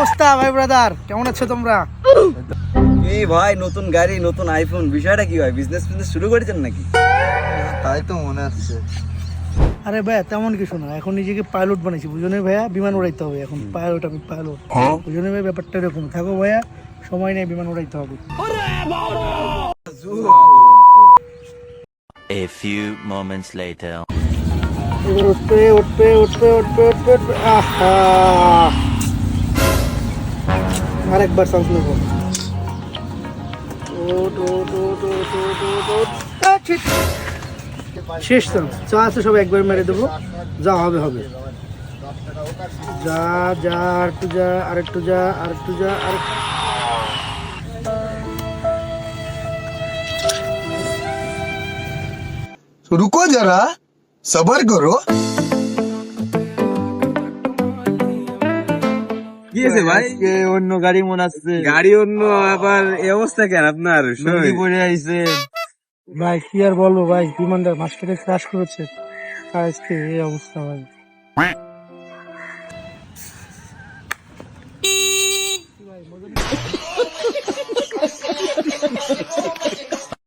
অবস্থা ভাই ব্রাদার, কেমন আছো তোমরা? এই ভাই নতুন গাড়ি নতুন আইফোন, বিষয়টা কি ভাই? বিজনেস শুরু করেছেন নাকি? তাই তো মনে হচ্ছে। আরে ভাইয়া তেমন কিছু না, এখন নিজেকে পাইলট বানাইছি, বুঝো না ভাইয়া? বিমান উড়াইতে হবে এখন, পাইলট আমি, পাইলট। বুঝো না ভাই, ব্যাপারটা এরকম। থাকো ভাইয়া, সময় নেই, বিমান উড়াইতে হবে। A few moments later. এবার উঠবে উঠবে উঠবে উঠবে উঠবে উঠবে, আহা! আরেকবার চান্স নেবো। ওঠ, ওঠ, ওঠ, ওঠ, ওঠ, ওঠ, ওঠ। আহ, ছিট। শেষ চান্স, যা আছে সব একবার মেরে দেবো, যা হবে হবে। যা যা, আরেকটু যা, আরেকটু যা, আরেকটু যা, আরেকটু। रुको जरा सबर करो। কি হয়েছে ভাই? অন্য গাড়ি মনে আসছে, গাড়ি অন্য, আবার এই অবস্থা কেন আপনার? লুঙ্গি পরে আইছে। ভাই কি আর বলবো ভাই, বিমানটা মাস্টারে ক্রাশ করেছে, আজকে এই অবস্থা ভাই।